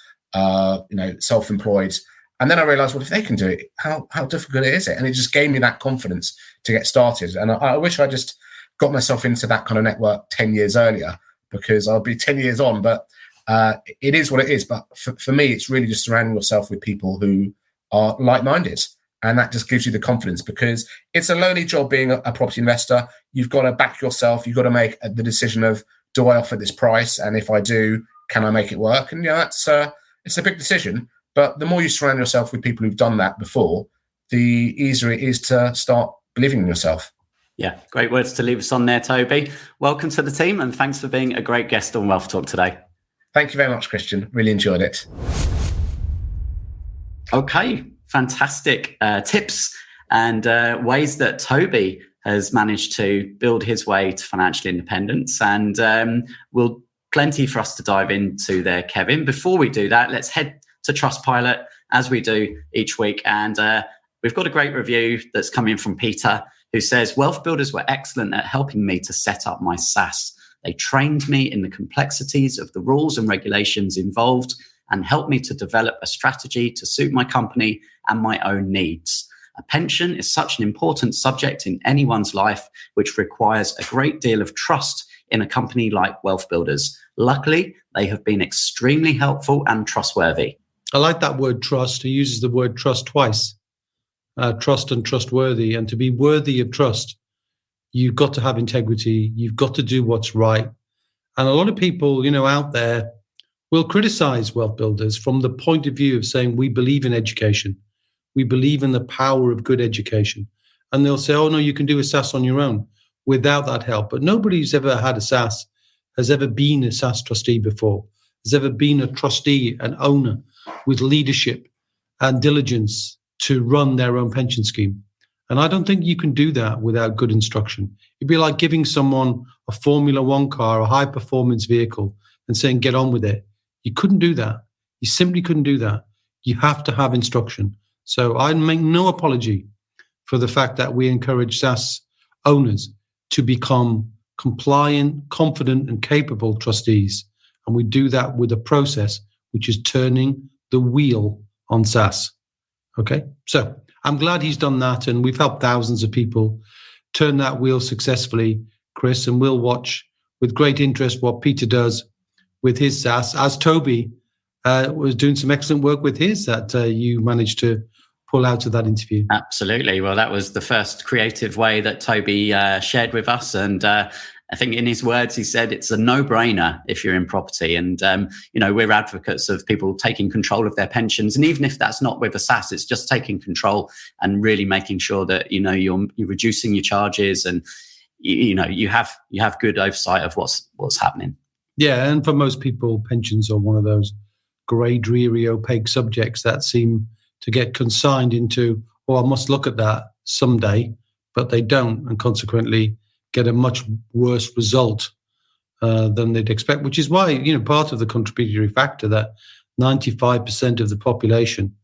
self-employed. And then I realized, well, if they can do it, how difficult is it? And it just gave me that confidence to get started. And I wish I just got myself into that kind of network 10 years earlier, because I'll be 10 years on, but it is what it is. But for me, it's really just surrounding yourself with people who are like-minded. And that just gives you the confidence, because it's a lonely job being a property investor. You've got to back yourself. You've got to make the decision of, do I offer this price? And if I do, can I make it work? And it's a big decision. But the more you surround yourself with people who've done that before, the easier it is to start believing in yourself. Yeah, great words to leave us on there, Toby. Welcome to the team, and thanks for being a great guest on Wealth Talk today. Thank you very much, Christian. Really enjoyed it. Okay, fantastic tips and ways that Toby has managed to build his way to financial independence. And we'll plenty for us to dive into there, Kevin. Before we do that, let's head to Trustpilot, as we do each week. And we've got a great review that's coming from Peter, who says, WealthBuilders were excellent at helping me to set up my SSAS. They trained me in the complexities of the rules and regulations involved and helped me to develop a strategy to suit my company and my own needs. A pension is such an important subject in anyone's life, which requires a great deal of trust in a company like WealthBuilders. Luckily, they have been extremely helpful and trustworthy. I like that word trust. He uses the word trust twice. Trust and trustworthy. And to be worthy of trust, you've got to have integrity. You've got to do what's right. And a lot of people, out there will criticize WealthBuilders from the point of view of saying, we believe in education. We believe in the power of good education. And they'll say, oh, no, you can do a SSAS on your own without that help. But nobody who's ever had a SSAS has ever been a SSAS trustee before, has ever been a trustee, an owner with leadership and diligence to run their own pension scheme. And I don't think you can do that without good instruction. It'd be like giving someone a Formula One car, a high performance vehicle, and saying, get on with it. You couldn't do that. You simply couldn't do that. You have to have instruction. So I make no apology for the fact that we encourage SSAS owners to become compliant, confident, and capable trustees. And we do that with a process which is turning the wheel on SSAS. Okay, so I'm glad he's done that, and we've helped thousands of people turn that wheel successfully, Chris, and we'll watch with great interest what Peter does with his SSAS, as Toby was doing some excellent work with his that you managed to pull out of that interview. Absolutely. Well, that was the first creative way that Toby shared with us. And I think in his words, he said it's a no-brainer if you're in property. And, we're advocates of people taking control of their pensions. And even if that's not with a SSAS, it's just taking control and really making sure that, you're reducing your charges and, you have good oversight of what's happening. Yeah. And for most people, pensions are one of those grey, dreary, opaque subjects that seem to get consigned into, I must look at that someday, but they don't, and consequently get a much worse result than they'd expect, which is why, part of the contributory factor that 95% of the population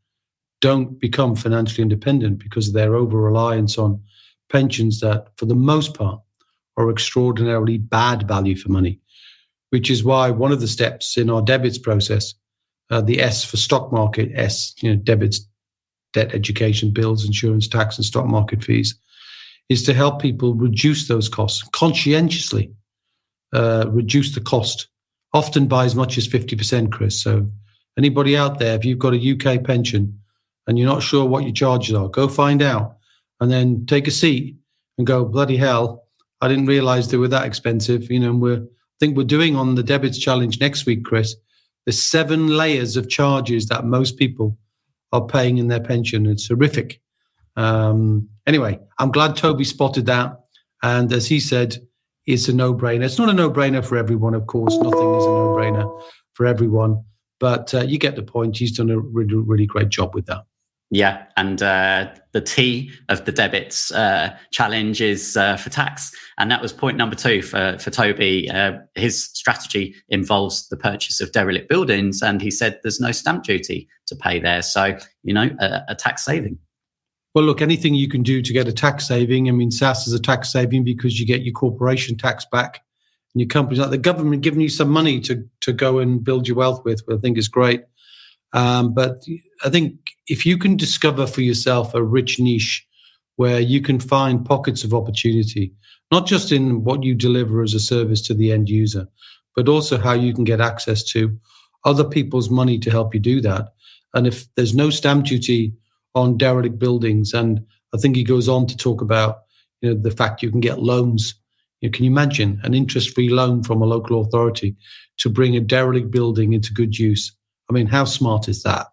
don't become financially independent because of their over-reliance on pensions that, for the most part, are extraordinarily bad value for money, which is why one of the steps in our debits process, the S for stock market, S, debits, debt, education, bills, insurance, tax, and stock market fees, is to help people reduce those costs, conscientiously reduce the cost, often by as much as 50%, Chris. So anybody out there, if you've got a UK pension and you're not sure what your charges are, go find out and then take a seat and go, bloody hell, I didn't realize they were that expensive. I think we're doing on the debits challenge next week, Chris, there's 7 layers of charges that most people are paying in their pension. It's horrific. Anyway, I'm glad Toby spotted that. And as he said, it's a no-brainer. It's not a no-brainer for everyone, of course. Nothing is a no-brainer for everyone. But you get the point. He's done a really, really great job with that. Yeah, and the T of the debits challenge is for tax. And that was point number 2 for Toby. His strategy involves the purchase of derelict buildings. And he said there's no stamp duty to pay there. So, a tax saving. Well, look, anything you can do to get a tax saving. I mean, SSAS is a tax saving because you get your corporation tax back and your companies, like the government giving you some money to go and build your wealth with, I think is great. But I think if you can discover for yourself a rich niche where you can find pockets of opportunity, not just in what you deliver as a service to the end user, but also how you can get access to other people's money to help you do that. And if there's no stamp duty on derelict buildings, and I think he goes on to talk about the fact you can get loans. Can you imagine an interest-free loan from a local authority to bring a derelict building into good use? I mean, how smart is that?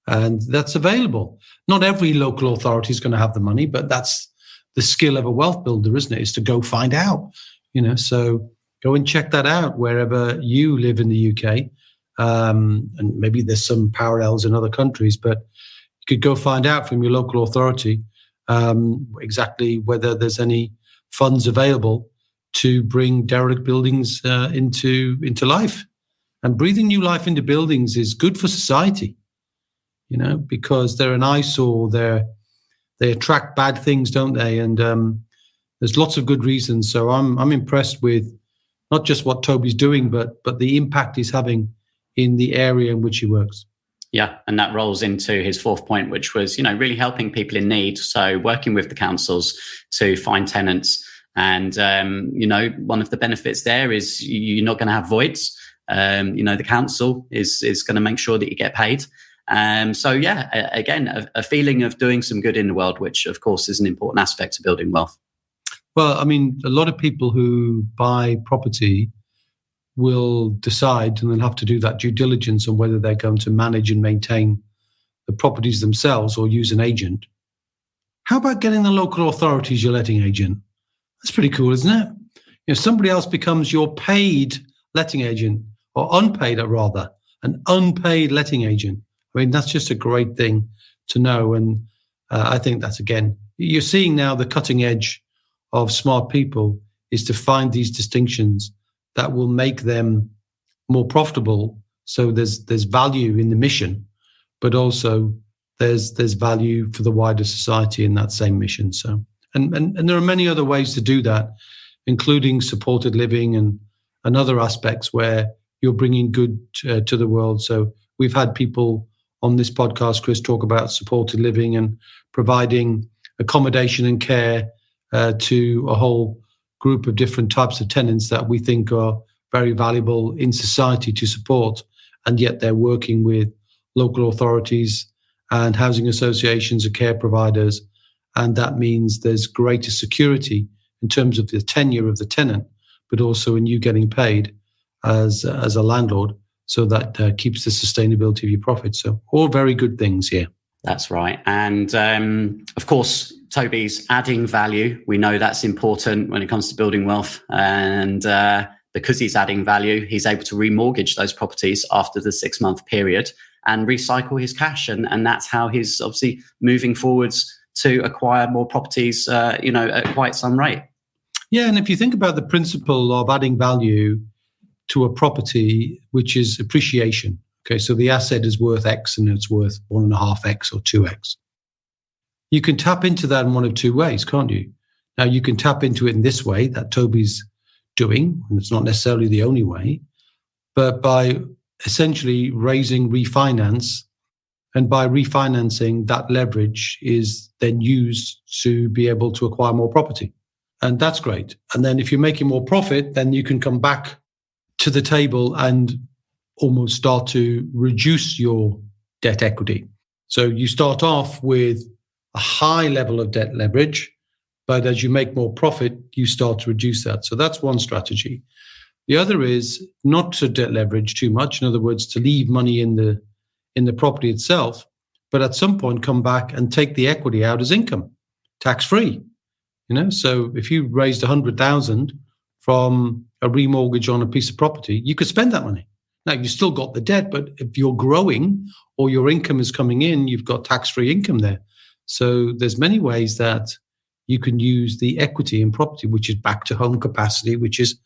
And that's available. Not every local authority is going to have the money, but that's the skill of a wealth builder, isn't it? Is to go find out, so go and check that out wherever you live in the UK. And maybe there's some parallels in other countries, but you could go find out from your local authority exactly whether there's any funds available to bring derelict buildings into life. And breathing new life into buildings is good for society, because they're an eyesore. They attract bad things, don't they? And there's lots of good reasons. So I'm impressed with not just what Toby's doing, but the impact he's having in the area in which he works. Yeah, and that rolls into his 4th point, which was, really helping people in need. So working with the councils to find tenants. And, one of the benefits there is you're not going to have voids. The council is going to make sure that you get paid. Again, a feeling of doing some good in the world, which, of course, is an important aspect to building wealth. Well, I mean, a lot of people who buy property will decide, and they'll have to do that due diligence on whether they're going to manage and maintain the properties themselves or use an agent. How about getting the local authorities your letting agent? That's pretty cool, isn't it? Somebody else becomes your paid letting agent, or unpaid, rather, an unpaid letting agent. I mean, that's just a great thing to know. And I think that's, again, you're seeing now the cutting edge of smart people is to find these distinctions that will make them more profitable So there's value in the mission, but also there's value for the wider society in that same mission. So and there are many other ways to do that, including supported living and other aspects where you're bringing good to the world. So we've had people on this podcast, Chris, talk about supported living and providing accommodation and care to a whole group of different types of tenants that we think are very valuable in society to support. And yet they're working with local authorities and housing associations and care providers. And that means there's greater security in terms of the tenure of the tenant, but also in you getting paid as a landlord. So that keeps the sustainability of your profits. So all very good things here. That's right. And of course, Toby's adding value. We know that's important when it comes to building wealth. And because he's adding value, he's able to remortgage those properties after the 6-month period and recycle his cash. And that's how he's obviously moving forwards to acquire more properties, at quite some rate. Yeah. And if you think about the principle of adding value to a property, which is appreciation. Okay, so the asset is worth X and it's worth 1.5X or 2X. You can tap into that in one of two ways, can't you? Now, you can tap into it in this way that Toby's doing, and it's not necessarily the only way, but by essentially raising refinance, and by refinancing, that leverage is then used to be able to acquire more property. And that's great. And then if you're making more profit, then you can come back to the table and almost start to reduce your debt equity. So you start off with a high level of debt leverage, but as you make more profit, you start to reduce that. So that's one strategy. The other is not to debt leverage too much. In other words, to leave money in the property itself, but at some point come back and take the equity out as income, tax-free. So if you raised 100,000 from a remortgage on a piece of property, you could spend that money. Now, you still got the debt, but if you're growing or your income is coming in, you've got tax-free income there. So there's many ways that you can use the equity in property, which is back to home capacity, which is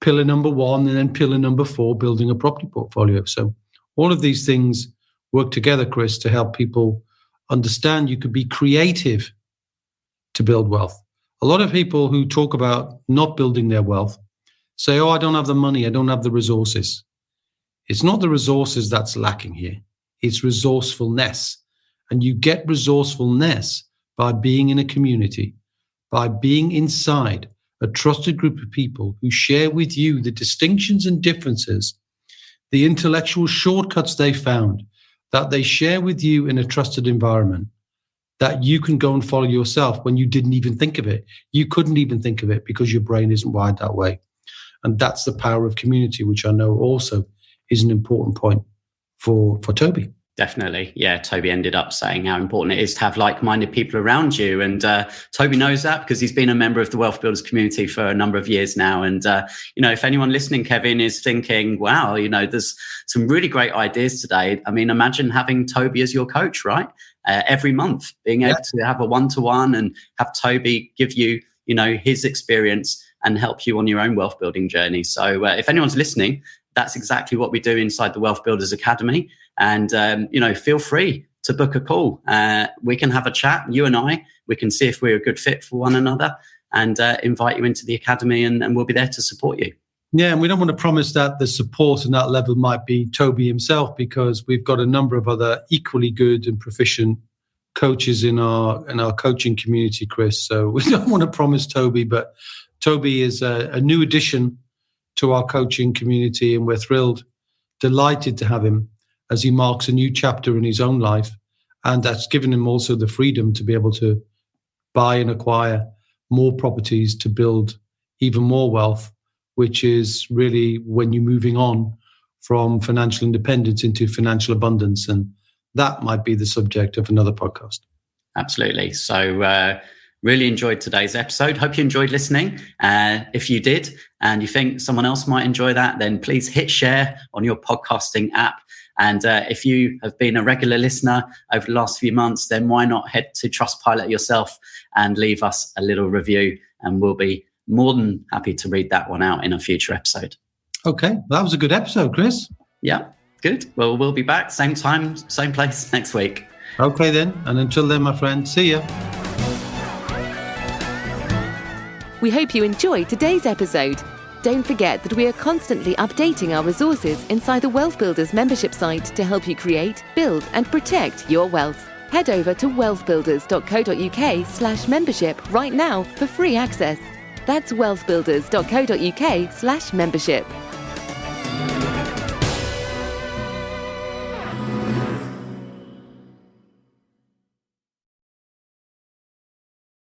pillar number 1, and then pillar number 4, building a property portfolio. So all of these things work together, Chris, to help people understand you could be creative to build wealth. A lot of people who talk about not building their wealth say, I don't have the money, I don't have the resources. It's not the resources that's lacking here. It's resourcefulness. And you get resourcefulness by being in a community, by being inside a trusted group of people who share with you the distinctions and differences, the intellectual shortcuts they found, that they share with you in a trusted environment, that you can go and follow yourself when you didn't even think of it. You couldn't even think of it because your brain isn't wired that way. And that's the power of community, which I know also is an important point for Toby. Definitely. Yeah, Toby ended up saying how important it is to have like-minded people around you. And Toby knows that because he's been a member of the WealthBuilders community for a number of years now. And, if anyone listening, Kevin, is thinking, wow, there's some really great ideas today. I mean, imagine having Toby as your coach, right? Every month, being able to have a one-to-one and have Toby give you, his experience and help you on your own wealth building journey. So if anyone's listening, that's exactly what we do inside the WealthBuilders Academy. And, feel free to book a call. We can have a chat, you and I. We can see if we're a good fit for one another and invite you into the academy, and we'll be there to support you. Yeah, and we don't want to promise that the support on that level might be Toby himself, because we've got a number of other equally good and proficient coaches in our coaching community, Chris. So we don't want to promise Toby, but Toby is a new addition to our coaching community, and we're thrilled, delighted to have him as he marks a new chapter in his own life. And that's given him also the freedom to be able to buy and acquire more properties to build even more wealth, which is really when you're moving on from financial independence into financial abundance. And that might be the subject of another podcast. Absolutely. So really enjoyed today's episode. Hope you enjoyed listening. If you did and you think someone else might enjoy that, then please hit share on your podcasting app. And if you have been a regular listener over the last few months, then why not head to Trustpilot yourself and leave us a little review, and we'll be more than happy to read that one out in a future episode. Okay, that was a good episode, Chris. Yeah, Good. Well, we'll be back same time, same place next week. Okay then. And until then, my friend, see ya. We hope you enjoyed today's episode. Don't forget that we are constantly updating our resources inside the Wealth Builders membership site to help you create, build and protect your wealth. Head over to wealthbuilders.co.uk/membership right now for free access. That's wealthbuilders.co.uk/membership.